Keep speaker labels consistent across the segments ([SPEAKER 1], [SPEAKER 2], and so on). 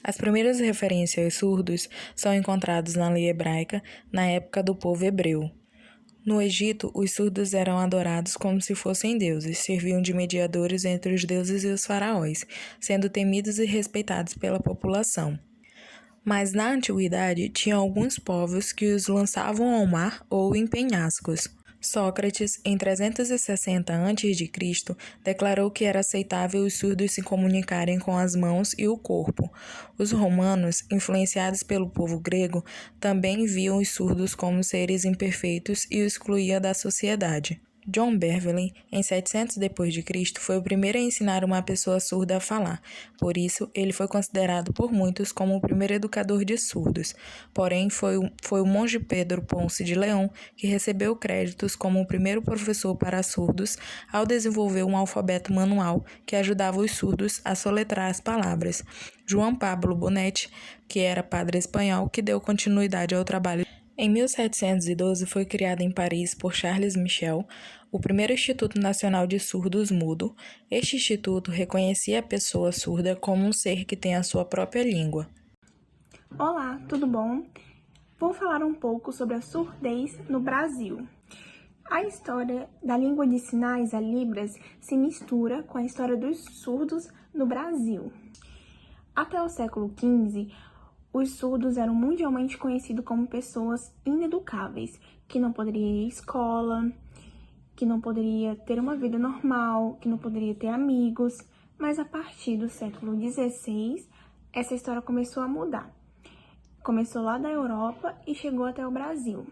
[SPEAKER 1] As primeiras referências aos surdos são encontradas na lei hebraica, na época do povo hebreu. No Egito, os surdos eram adorados como se fossem deuses, serviam de mediadores entre os deuses e os faraós, sendo temidos e respeitados pela população. Mas na antiguidade, tinha alguns povos que os lançavam ao mar ou em penhascos. Sócrates, em 360 a.C., declarou que era aceitável os surdos se comunicarem com as mãos e o corpo. Os romanos, influenciados pelo povo grego, também viam os surdos como seres imperfeitos e os excluía da sociedade. John Beverley, em 700 d.C., foi o primeiro a ensinar uma pessoa surda a falar. Por isso, ele foi considerado por muitos como o primeiro educador de surdos. Porém, foi o monge Pedro Ponce de Leão que recebeu créditos como o primeiro professor para surdos ao desenvolver um alfabeto manual que ajudava os surdos a soletrar as palavras. João Pablo Bonetti, que era padre espanhol, que deu continuidade ao trabalho. Em 1712 foi criado em Paris por Charles Michel o primeiro Instituto Nacional de Surdos Mudo. Este instituto reconhecia a pessoa surda como um ser que tem a sua própria língua.
[SPEAKER 2] Olá, tudo bom? Vou falar um pouco sobre a surdez no Brasil. A história da língua de sinais, a Libras, se mistura com a história dos surdos no Brasil. Até o século XV, os surdos eram mundialmente conhecidos como pessoas ineducáveis, que não poderiam ir à escola, que não poderia ter uma vida normal, que não poderia ter amigos. Mas a partir do século XVI, essa história começou a mudar. Começou lá da Europa e chegou até o Brasil.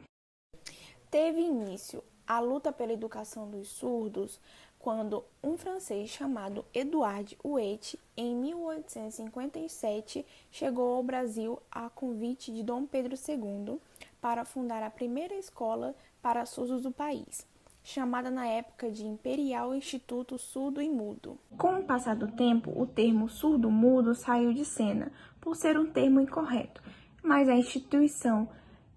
[SPEAKER 2] Teve início a luta pela educação dos surdos quando um francês chamado Edouard Huet, em 1857, chegou ao Brasil a convite de Dom Pedro II para fundar a primeira escola para surdos do país, chamada na época de Imperial Instituto Surdo e Mudo. Com o passar do tempo, o termo surdo-mudo saiu de cena, por ser um termo incorreto, mas a instituição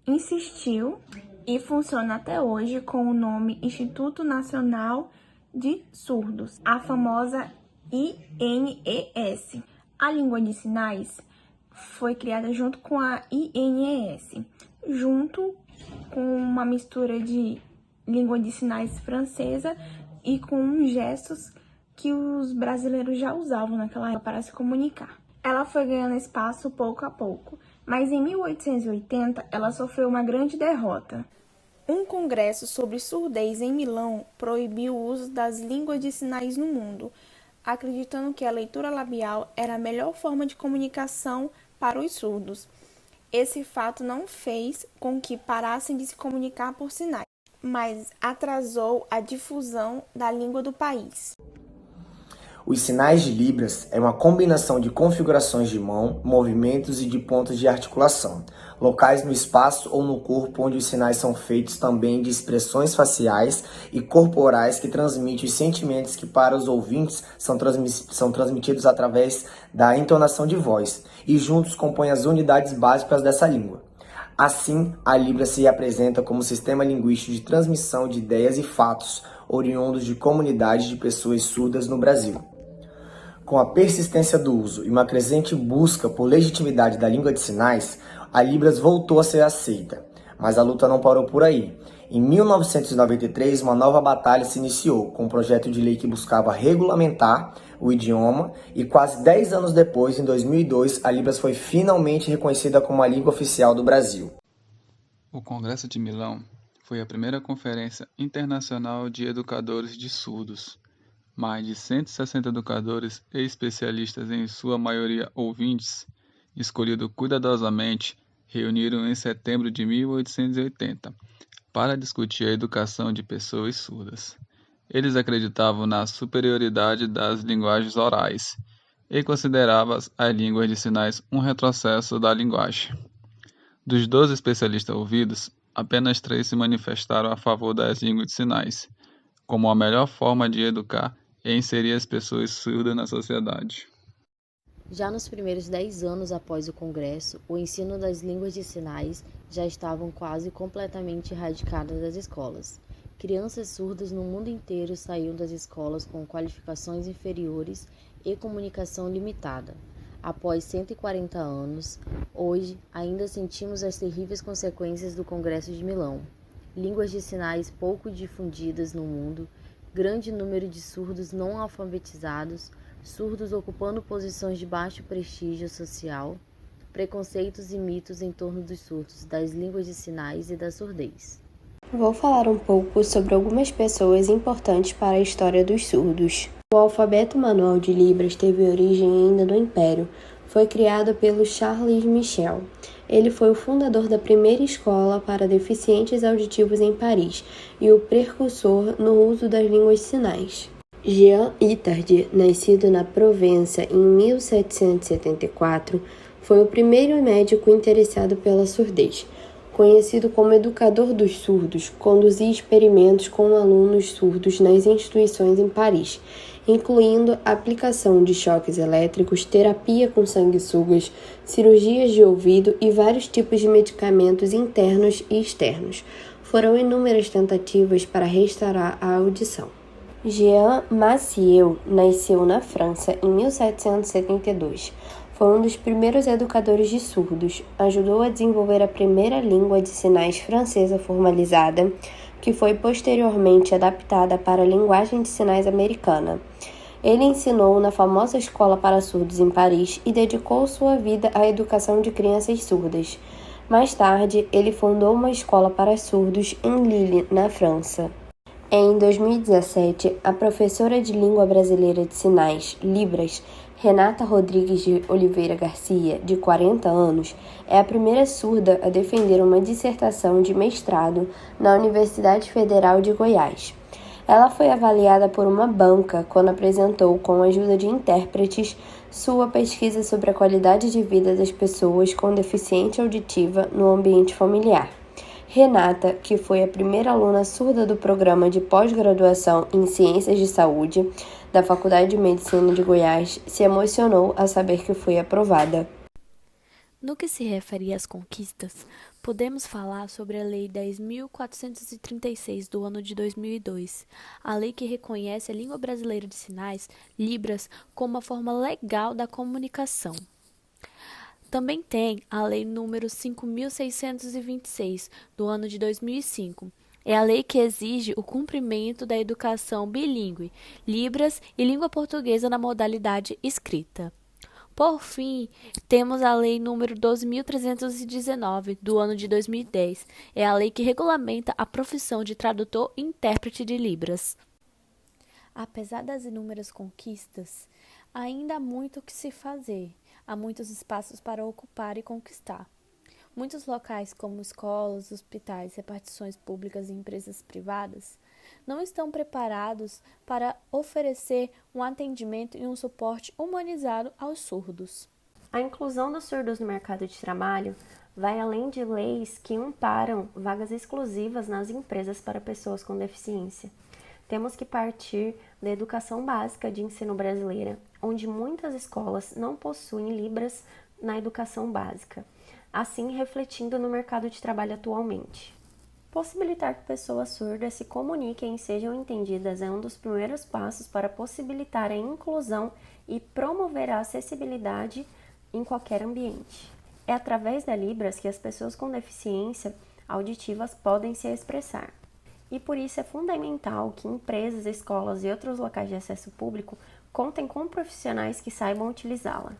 [SPEAKER 2] insistiu e funciona até hoje com o nome Instituto Nacional de Surdos, a famosa INES. A língua de sinais foi criada junto com a INES, junto com uma mistura de língua de sinais francesa e com gestos que os brasileiros já usavam naquela época para se comunicar. Ela foi ganhando espaço pouco a pouco, mas em 1880 ela sofreu uma grande derrota. Um congresso sobre surdez em Milão proibiu o uso das línguas de sinais no mundo, acreditando que a leitura labial era a melhor forma de comunicação para os surdos. Esse fato não fez com que parassem de se comunicar por sinais, mas atrasou a difusão da língua do país.
[SPEAKER 3] Os sinais de Libras é uma combinação de configurações de mão, movimentos e de pontos de articulação, locais no espaço ou no corpo onde os sinais são feitos também de expressões faciais e corporais que transmitem os sentimentos que para os ouvintes são transmitidos através da entonação de voz e juntos compõem as unidades básicas dessa língua. Assim, a Libras se apresenta como sistema linguístico de transmissão de ideias e fatos oriundos de comunidades de pessoas surdas no Brasil. Com a persistência do uso e uma crescente busca por legitimidade da língua de sinais, a Libras voltou a ser aceita. Mas a luta não parou por aí. Em 1993, uma nova batalha se iniciou, com um projeto de lei que buscava regulamentar o idioma, e quase 10 anos depois, em 2002, a Libras foi finalmente reconhecida como a língua oficial do Brasil.
[SPEAKER 4] O Congresso de Milão foi a primeira conferência internacional de educadores de surdos. Mais de 160 educadores e especialistas, em sua maioria ouvintes, escolhidos cuidadosamente, reuniram em setembro de 1880 para discutir a educação de pessoas surdas. Eles acreditavam na superioridade das linguagens orais e consideravam as línguas de sinais um retrocesso da linguagem. Dos 12 especialistas ouvidos, apenas 3 se manifestaram a favor das línguas de sinais, como a melhor forma de educar e inserir as pessoas surdas na sociedade.
[SPEAKER 5] Já nos primeiros 10 anos após o Congresso, o ensino das línguas de sinais já estavam quase completamente erradicadas das escolas. Crianças surdas no mundo inteiro saíam das escolas com qualificações inferiores e comunicação limitada. Após 140 anos, hoje ainda sentimos as terríveis consequências do Congresso de Milão. Línguas de sinais pouco difundidas no mundo, grande número de surdos não alfabetizados, surdos ocupando posições de baixo prestígio social, preconceitos e mitos em torno dos surdos, das línguas de sinais e da surdez.
[SPEAKER 6] Vou falar um pouco sobre algumas pessoas importantes para a história dos surdos. O alfabeto manual de Libras teve origem ainda no Império. Foi criado pelo Charles Michel. Ele foi o fundador da primeira escola para deficientes auditivos em Paris e o precursor no uso das línguas de sinais. Jean Itard, nascido na Provença em 1774, foi o primeiro médico interessado pela surdez. Conhecido como educador dos surdos, conduzia experimentos com alunos surdos nas instituições em Paris, incluindo a aplicação de choques elétricos, terapia com sanguessugas, cirurgias de ouvido e vários tipos de medicamentos internos e externos. Foram inúmeras tentativas para restaurar a audição. Jean Massieu nasceu na França em 1772. Foi um dos primeiros educadores de surdos. Ajudou a desenvolver a primeira língua de sinais francesa formalizada, que foi posteriormente adaptada para a linguagem de sinais americana. Ele ensinou na famosa escola para surdos em Paris e dedicou sua vida à educação de crianças surdas. Mais tarde, ele fundou uma escola para surdos em Lille, na França. Em 2017, a professora de Língua Brasileira de Sinais, Libras, Renata Rodrigues de Oliveira Garcia, de 40 anos, é a primeira surda a defender uma dissertação de mestrado na Universidade Federal de Goiás. Ela foi avaliada por uma banca quando apresentou, com a ajuda de intérpretes, sua pesquisa sobre a qualidade de vida das pessoas com deficiência auditiva no ambiente familiar. Renata, que foi a primeira aluna surda do programa de pós-graduação em Ciências de Saúde da Faculdade de Medicina de Goiás, se emocionou ao saber que foi aprovada.
[SPEAKER 7] No que se refere às conquistas, podemos falar sobre a Lei 10.436 do ano de 2002, a lei que reconhece a língua brasileira de sinais, Libras, como a forma legal da comunicação. Também tem a Lei número 5.626, do ano de 2005. É a lei que exige o cumprimento da educação bilíngue, Libras e língua portuguesa na modalidade escrita. Por fim, temos a Lei número 12.319, do ano de 2010. É a lei que regulamenta a profissão de tradutor e intérprete de Libras. Apesar das inúmeras conquistas, ainda há muito o que se fazer. Há muitos espaços para ocupar e conquistar. Muitos locais, como escolas, hospitais, repartições públicas e empresas privadas, não estão preparados para oferecer um atendimento e um suporte humanizado aos surdos.
[SPEAKER 6] A inclusão dos surdos no mercado de trabalho vai além de leis que amparam vagas exclusivas nas empresas para pessoas com deficiência. Temos que partir da educação básica de ensino brasileira, onde muitas escolas não possuem Libras na educação básica, assim refletindo no mercado de trabalho atualmente. Possibilitar que pessoas surdas se comuniquem e sejam entendidas é um dos primeiros passos para possibilitar a inclusão e promover a acessibilidade em qualquer ambiente. É através da Libras que as pessoas com deficiência auditivas podem se expressar. E por isso é fundamental que empresas, escolas e outros locais de acesso público contem com profissionais que saibam utilizá-la.